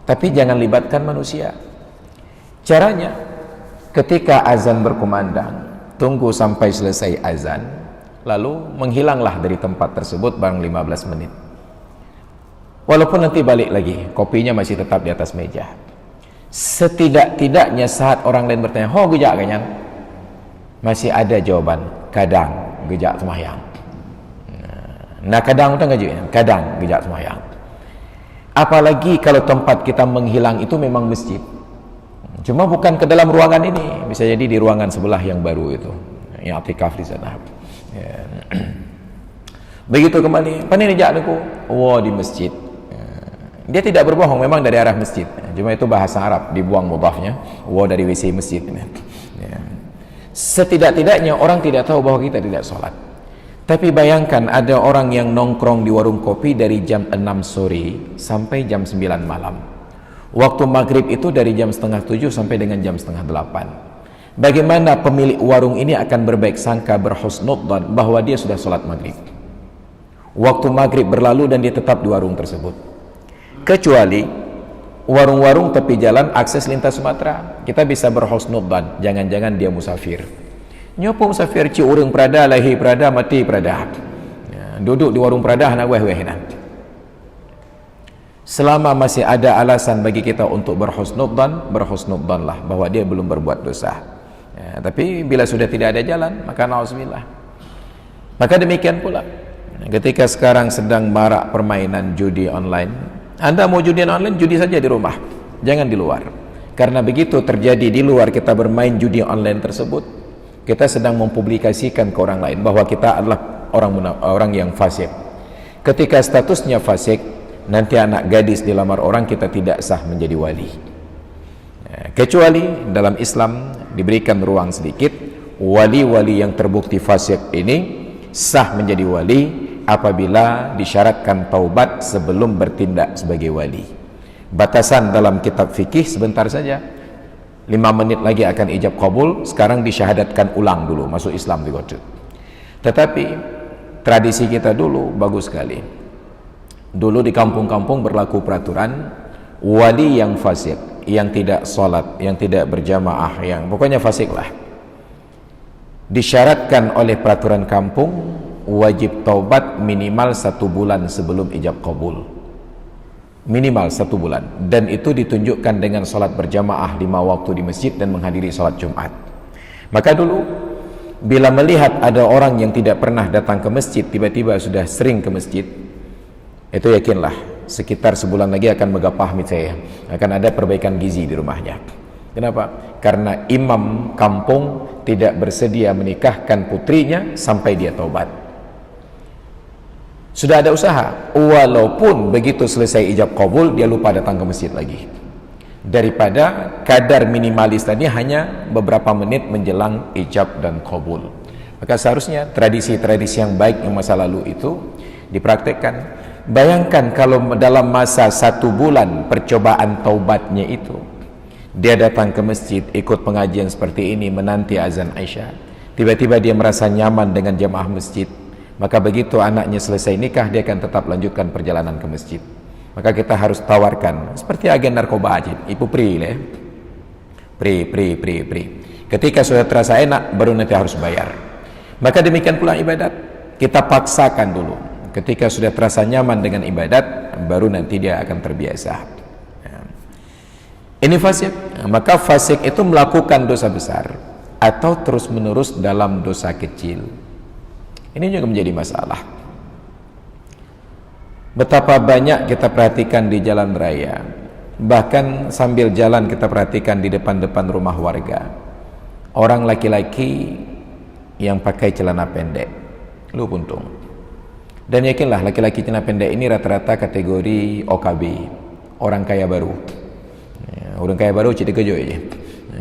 tapi jangan libatkan manusia. Caranya, ketika azan berkumandang, tunggu sampai selesai azan, lalu menghilanglah dari tempat tersebut barang 15 menit. Walaupun nanti balik lagi, kopinya masih tetap di atas meja. Setidak-tidaknya saat orang lain bertanya, "Ho gejak kayaknya?" Masih ada jawaban, kadang gejak semayang. Nah kadang itu ngaji, kadang gejak semayang. Apalagi kalau tempat kita menghilang itu memang masjid. Cuma bukan ke dalam ruangan ini, bisa jadi di ruangan sebelah yang baru itu, yang i'tikaf di sana. Ya. Begitu kembali, "Pani rejak aku?" "Wah, di masjid." Dia tidak berbohong, memang dari arah masjid. Cuma itu bahasa Arab, dibuang mudhafnya. "Wah, dari WC masjid." Ya. Setidak-tidaknya orang tidak tahu bahwa kita tidak sholat. Tapi bayangkan ada orang yang nongkrong di warung kopi dari jam 6 sore sampai jam 9 malam. Waktu maghrib itu dari jam setengah 7 sampai dengan jam setengah 8. Bagaimana pemilik warung ini akan berbaik sangka, berhusnudzan bahwa dia sudah sholat maghrib? Waktu maghrib berlalu dan dia tetap di warung tersebut. Kecuali warung-warung tepi jalan akses lintas Sumatera, kita bisa berhusnudzan, jangan-jangan dia musafir. Nyopo musafir, ci urang prada, lahir prada, mati prada. Ya, duduk di warung prada nak weh-weh nanti. Selama masih ada alasan bagi kita untuk berhusnudzanlah bahwa dia belum berbuat dosa. Ya, tapi bila sudah tidak ada jalan, maka na'udzubillah. Maka demikian pula ketika sekarang sedang marak permainan judi online, Anda mau judi online, judi saja di rumah, jangan di luar. Karena begitu terjadi di luar kita bermain judi online tersebut, kita sedang mempublikasikan ke orang lain bahwa kita adalah orang yang fasik. Ketika statusnya fasik, nanti anak gadis dilamar orang, kita tidak sah menjadi wali. Kecuali dalam Islam diberikan ruang sedikit, wali-wali yang terbukti fasik ini sah menjadi wali apabila disyaratkan taubat sebelum bertindak sebagai wali. Batasan dalam kitab fikih sebentar saja, 5 menit lagi akan ijab kabul, sekarang disyahadatkan ulang dulu, masuk Islam juga. Tetapi tradisi kita dulu bagus sekali. Dulu di kampung-kampung berlaku peraturan, wali yang fasik, yang tidak sholat, yang tidak berjamaah, yang pokoknya fasik lah, disyaratkan oleh peraturan kampung wajib taubat minimal 1 bulan sebelum ijab kabul, minimal 1 bulan, dan itu ditunjukkan dengan sholat berjamaah 5 waktu di masjid dan menghadiri sholat Jumat. Maka dulu bila melihat ada orang yang tidak pernah datang ke masjid tiba-tiba sudah sering ke masjid, itu yakinlah sekitar sebulan lagi akan megapah saya, akan ada perbaikan gizi di rumahnya. Kenapa? Karena imam kampung tidak bersedia menikahkan putrinya sampai dia taubat. Sudah ada usaha, walaupun begitu selesai ijab kabul dia lupa datang ke masjid lagi, daripada kadar minimalis tadi hanya beberapa menit menjelang ijab dan kabul. Maka seharusnya tradisi-tradisi yang baik yang masa lalu itu dipraktekkan. Bayangkan kalau dalam masa 1 bulan percobaan taubatnya itu dia datang ke masjid, ikut pengajian seperti ini, menanti azan Aisyah, tiba-tiba dia merasa nyaman dengan jamaah masjid, maka begitu anaknya selesai nikah dia akan tetap lanjutkan perjalanan ke masjid. Maka kita harus tawarkan seperti agen narkoba aja, ibu pri, ketika sudah terasa enak baru nanti harus bayar. Maka demikian pula ibadat, kita paksakan dulu. Ketika sudah terasa nyaman dengan ibadat, baru nanti dia akan terbiasa. Ini fasik. Maka fasik itu melakukan dosa besar atau terus menerus dalam dosa kecil. Ini juga menjadi masalah. Betapa banyak kita perhatikan di jalan raya, bahkan sambil jalan kita perhatikan di depan-depan rumah warga, orang laki-laki yang pakai celana pendek, lu puntung. Dan yakinlah laki-laki celana pendek ini rata-rata kategori OKB, orang kaya baru. Orang kaya baru cita kejo aja.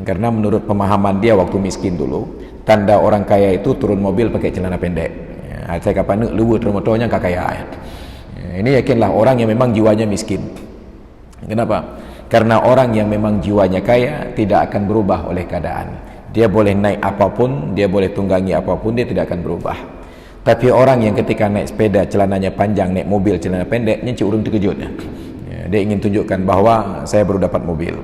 Karena menurut pemahaman dia waktu miskin dulu, tanda orang kaya itu turun mobil pakai celana pendek. Saya kapan lu turun motornya kak kaya. Ini yakinlah orang yang memang jiwanya miskin. Kenapa? Karena orang yang memang jiwanya kaya tidak akan berubah oleh keadaan. Dia boleh naik apapun, dia boleh tunggangi apapun, dia tidak akan berubah. Tapi orang yang ketika naik sepeda celananya panjang, naik mobil celana pendek, nyenci urung terkejut ya. Dia ingin tunjukkan bahwa saya baru dapat mobil.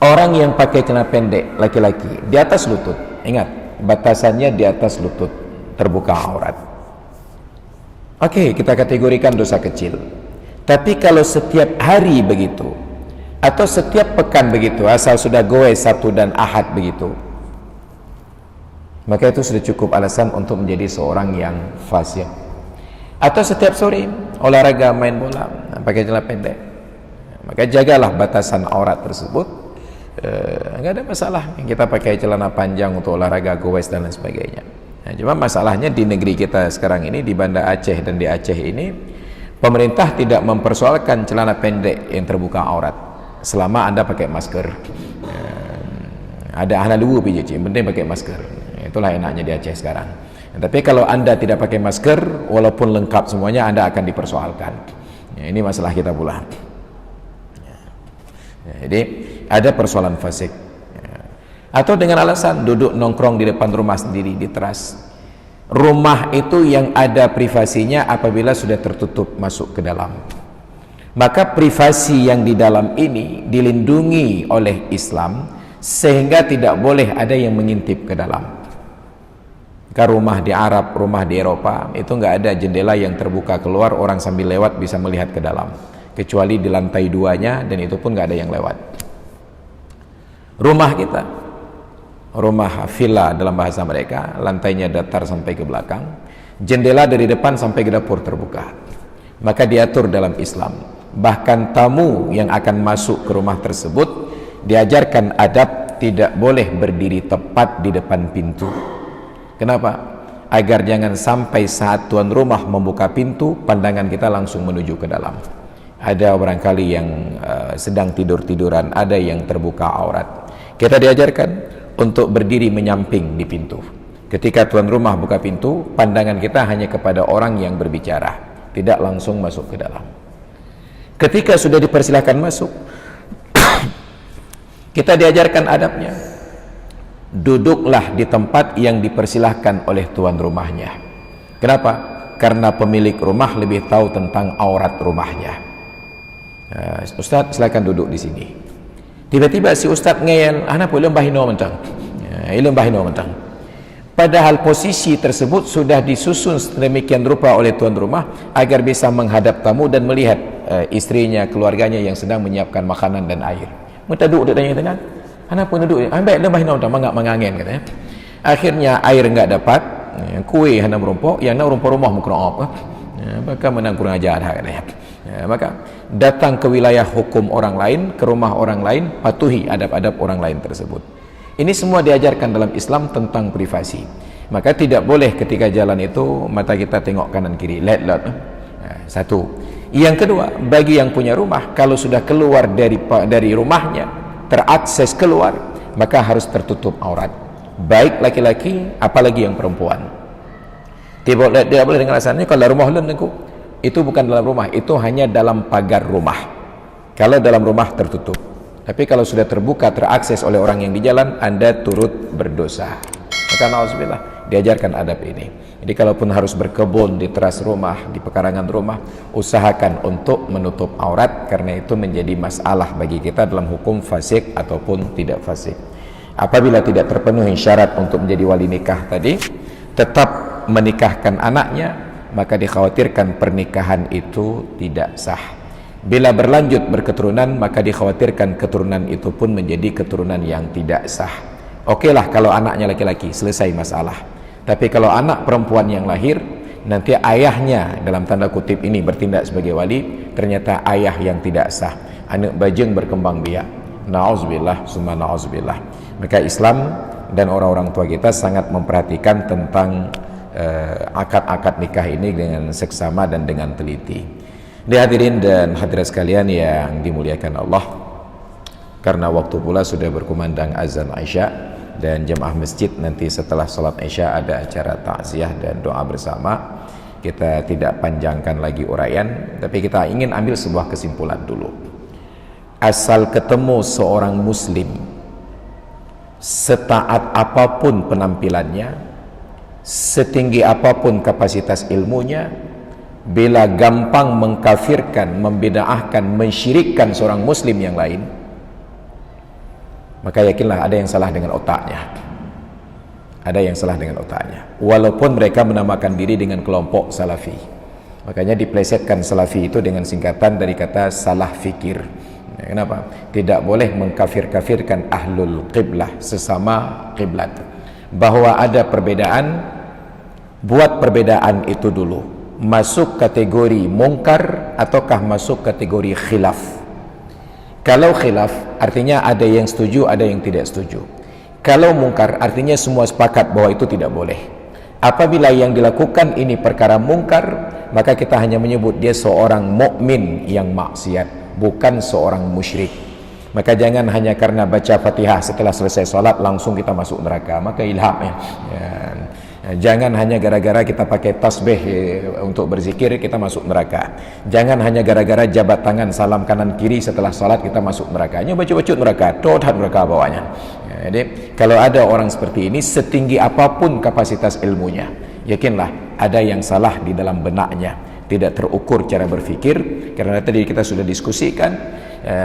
Orang yang pakai celana pendek laki-laki di atas lutut, ingat batasannya di atas lutut, terbuka aurat. Oke, kita kategorikan dosa kecil. Tapi kalau setiap hari begitu atau setiap pekan begitu, asal sudah goes Sabtu dan Ahad begitu, maka itu sudah cukup alasan untuk menjadi seorang yang fasik. Atau setiap sore olahraga, main bola pakai celana pendek, maka jagalah batasan aurat tersebut. Enggak ada masalah kita pakai celana panjang untuk olahraga, goes dan lain sebagainya. Nah, cuma masalahnya di negeri kita sekarang ini, di Banda Aceh dan di Aceh ini, pemerintah tidak mempersoalkan celana pendek yang terbuka aurat selama Anda pakai masker. Ada ahli luwu PJC, yang penting pakai masker. Itulah enaknya di Aceh sekarang. Tapi kalau Anda tidak pakai masker, walaupun lengkap semuanya, Anda akan dipersoalkan. Ini masalah kita pula. Jadi ada persoalan fasik. Atau dengan alasan duduk nongkrong di depan rumah sendiri di teras. Rumah itu yang ada privasinya apabila sudah tertutup masuk ke dalam. Maka privasi yang di dalam ini dilindungi oleh Islam sehingga tidak boleh ada yang mengintip ke dalam. Ke rumah di Arab, rumah di Eropa itu nggak ada jendela yang terbuka keluar, orang sambil lewat bisa melihat ke dalam, kecuali di lantai 2-nya, dan itu pun nggak ada yang lewat. Rumah kita, rumah villa dalam bahasa mereka, lantainya datar sampai ke belakang, jendela dari depan sampai ke dapur terbuka. Maka diatur dalam Islam, bahkan tamu yang akan masuk ke rumah tersebut diajarkan adab tidak boleh berdiri tepat di depan pintu. Kenapa? Agar jangan sampai saat tuan rumah membuka pintu, pandangan kita langsung menuju ke dalam. Ada barangkali yang sedang tidur-tiduran, ada yang terbuka aurat. Kita diajarkan untuk berdiri menyamping di pintu. Ketika tuan rumah buka pintu, pandangan kita hanya kepada orang yang berbicara, tidak langsung masuk ke dalam. Ketika sudah dipersilahkan masuk, Kita diajarkan adabnya. Duduklah di tempat yang dipersilahkan oleh tuan rumahnya. Kenapa? Karena pemilik rumah lebih tahu tentang aurat rumahnya. Ustaz, silakan duduk di sini. Tiba-tiba si ustaz ngeyel, "Ana boleh bahino mentang." Ilmu bahino mentang. Padahal posisi tersebut sudah disusun sedemikian rupa oleh tuan rumah agar bisa menghadap tamu dan melihat istrinya, keluarganya yang sedang menyiapkan makanan dan air. Mereka duduk di tengah. Anak pun duduk, ambil lebah hina utama enggak mengangen katanya. Akhirnya air enggak dapat, kue hana merumpok, yang nak rumpok rumah mukra apa? Maka menang kurang ajar katanya. Maka datang ke wilayah hukum orang lain, ke rumah orang lain, patuhi adab-adab orang lain tersebut. Ini semua diajarkan dalam Islam tentang privasi. Maka tidak boleh ketika jalan itu mata kita tengok kanan kiri, let. Satu. Yang kedua, bagi yang punya rumah, kalau sudah keluar dari rumahnya, terakses keluar, maka harus tertutup aurat, baik laki-laki apalagi yang perempuan. Tidak boleh dengan alasannya kalau rumah lenengku, itu bukan dalam rumah, itu hanya dalam pagar rumah. Kalau dalam rumah tertutup, tapi kalau sudah terbuka, terakses oleh orang yang di jalan, Anda turut berdosa. Maka na'udzubillah, diajarkan adab ini. Jadi kalaupun harus berkebun di teras rumah, di pekarangan rumah, usahakan untuk menutup aurat, karena itu menjadi masalah bagi kita dalam hukum fasik ataupun tidak fasik. Apabila tidak terpenuhi syarat untuk menjadi wali nikah tadi, tetap menikahkan anaknya, maka dikhawatirkan pernikahan itu tidak sah. Bila berlanjut berketurunan, maka dikhawatirkan keturunan itu pun menjadi keturunan yang tidak sah. Okelah kalau anaknya laki-laki, selesai masalah. Tapi kalau anak perempuan yang lahir, nanti ayahnya dalam tanda kutip ini bertindak sebagai wali, ternyata ayah yang tidak sah, anak bajing berkembang biak. Na'udzubillah, summa na'udzubillah. Maka Islam dan orang-orang tua kita sangat memperhatikan tentang akad-akad nikah ini dengan seksama dan dengan teliti. Hadirin dan hadirat sekalian yang dimuliakan Allah, karena waktu pula sudah berkumandang azan Isya, dan jemaah masjid nanti setelah sholat Isya ada acara takziah dan doa bersama. Kita tidak panjangkan lagi uraian, tapi kita ingin ambil sebuah kesimpulan dulu. Asal ketemu seorang muslim, setaat apapun penampilannya, setinggi apapun kapasitas ilmunya, bila gampang mengkafirkan, membid'ahkan, mensyirikkan seorang muslim yang lain, maka yakinlah ada yang salah dengan otaknya. Ada yang salah dengan otaknya. Walaupun mereka menamakan diri dengan kelompok salafi. Makanya diplesetkan salafi itu dengan singkatan dari kata salah fikir. Kenapa? Tidak boleh mengkafir-kafirkan ahlul qiblah, sesama qiblat. Bahwa ada perbedaan, buat perbedaan itu dulu. Masuk kategori mungkar ataukah masuk kategori khilaf? Kalau khilaf, artinya ada yang setuju, ada yang tidak setuju. Kalau mungkar, artinya semua sepakat bahwa itu tidak boleh. Apabila yang dilakukan ini perkara mungkar, maka kita hanya menyebut dia seorang mukmin yang maksiat, bukan seorang musyrik. Maka jangan hanya karena baca Fatihah setelah selesai salat langsung kita masuk neraka, maka ilham ya. Jangan hanya gara-gara kita pakai tasbih untuk berzikir kita masuk neraka. Jangan hanya gara-gara jabat tangan salam kanan kiri setelah salat kita masuk neraka. Hanya baca-baca neraka, tohat neraka bawahnya. Jadi kalau ada orang seperti ini, setinggi apapun kapasitas ilmunya, yakinlah ada yang salah di dalam benaknya, tidak terukur cara berfikir. Karena tadi kita sudah diskusikan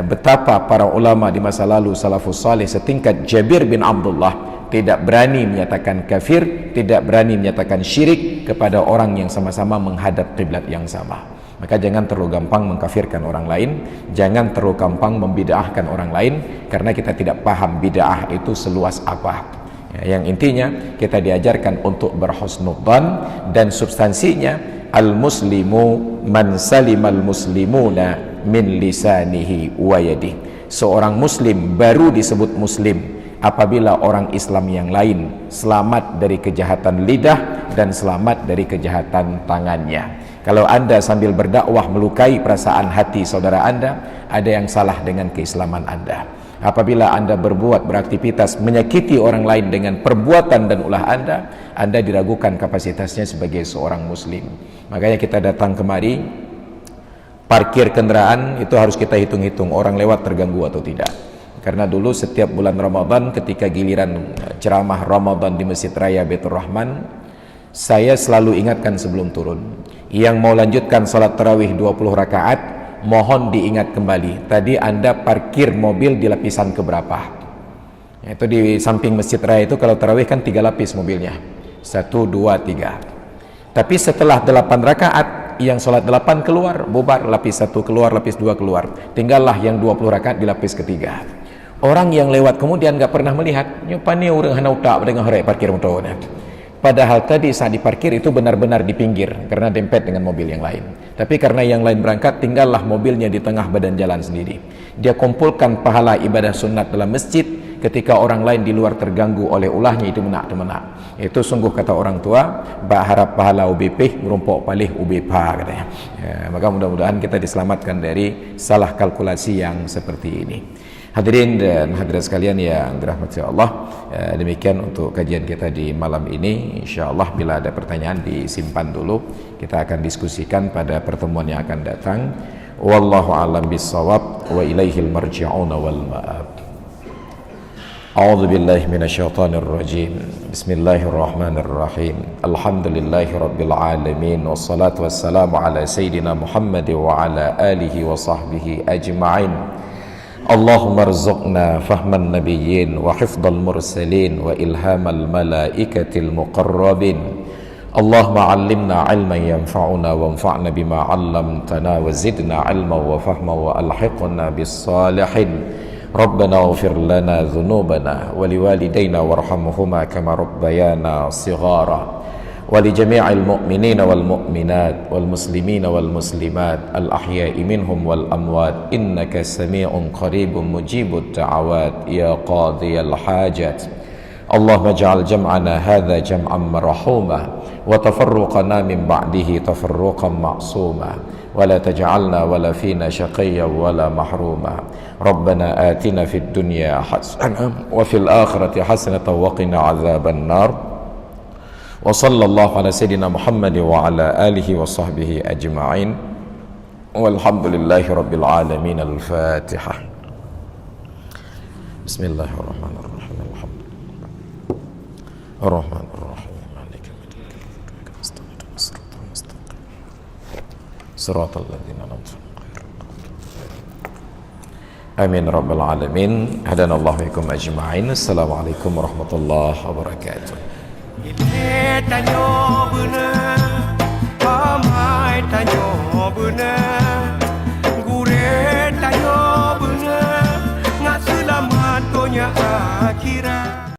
betapa para ulama di masa lalu salafus salih setingkat Jabir bin Abdullah tidak berani menyatakan kafir, tidak berani menyatakan syirik kepada orang yang sama-sama menghadap kiblat yang sama. Maka jangan terlalu gampang mengkafirkan orang lain, jangan terlalu gampang membid'ahkan orang lain, karena kita tidak paham bid'ah itu seluas apa. Yang intinya kita diajarkan untuk berhusnudzan, dan substansinya al-muslimu man salimal muslimuna min lisanihi wa yadihi. Seorang muslim baru disebut muslim apabila orang Islam yang lain selamat dari kejahatan lidah dan selamat dari kejahatan tangannya. Kalau Anda sambil berdakwah melukai perasaan hati saudara Anda, ada yang salah dengan keislaman Anda. Apabila Anda berbuat, beraktivitas menyakiti orang lain dengan perbuatan dan ulah Anda diragukan kapasitasnya sebagai seorang muslim. Makanya kita datang kemari, parkir kendaraan itu harus kita hitung-hitung orang lewat terganggu atau tidak. Karena dulu setiap bulan Ramadan ketika giliran ceramah Ramadan di Masjid Raya Baitur Rahman, saya selalu ingatkan sebelum turun, yang mau lanjutkan salat tarawih 20 rakaat, mohon diingat kembali, tadi Anda parkir mobil di lapisan keberapa? Itu di samping Masjid Raya itu kalau tarawih kan 3 lapis mobilnya, 1, 2, 3. Tapi setelah 8 rakaat, yang sholat 8 keluar, bubar, lapis 1 keluar, lapis 2 keluar, tinggallah yang 20 rakaat di lapis ketiga. Orang yang lewat kemudian gak pernah melihat, nyupani orang hana utak dengan hari parkir motornya. Padahal tadi saat diparkir itu benar-benar di pinggir karena dempet dengan mobil yang lain. Tapi karena yang lain berangkat, tinggallah mobilnya di tengah badan jalan sendiri. Dia kumpulkan pahala ibadah sunat dalam masjid ketika orang lain di luar terganggu oleh ulahnya, itu menak. Itu sungguh kata orang tua, harap pahala UBP merumpok palih UBPA katanya. Maka mudah-mudahan kita diselamatkan dari salah kalkulasi yang seperti ini. Hadirin dan hadirat sekalian yang dirahmati Allah, demikian untuk kajian kita di malam ini. InsyaAllah bila ada pertanyaan disimpan dulu, kita akan diskusikan pada pertemuan yang akan datang. Wallahu a'lam bissawab wa ilaihil marji'una wal ma'ab. A'udzu billahi minasyaitonir rajim. Bismillahirrahmanirrahim. Alhamdulillahi rabbil alamin, wassalatu wassalamu ala sayyidina Muhammad wa ala alihi wa sahbihi ajma'in. Allahumma rzuqna fahman nabiyyin wa hifdhal mursalin wa ilhamal malaikatil muqarrabin. Allahumma 'allimna 'ilman yanfa'una wanfa'na bima 'allamtana wa zidna 'ilman wa fahman wa alhiqna bis salihin. Rabbana ighfir lana dhunubana wa liwalidayna warhamhuma kama rabbayana shighara. ولجميع المؤمنين والمؤمنات والمسلمين والمسلمات الأحياء منهم والأموات إنك سميع قريب مجيب الدعوات يا قاضي الحاجات. اللهم اجعل جمعنا هذا جمعا مرحوما وتفرقنا من بعده تفرقا معصوما ولا تجعلنا ولا فينا شقيا ولا محروما. ربنا آتنا في الدنيا حسنة وفي الآخرة حسنة وقنا عذاب النار. وصلى الله على سيدنا محمد وعلى آله وصحبه أجمعين والحمد لله رب العالمين. الفاتحة. بسم الله الرحمن الرحيم. الحمد لله الرحمن الرحيم مالك يوم الدين صراط الذين أنعمت عليهم. آمين رب العالمين. هدانا الله بكم أجمعين. السلام عليكم ورحمة الله وبركاته.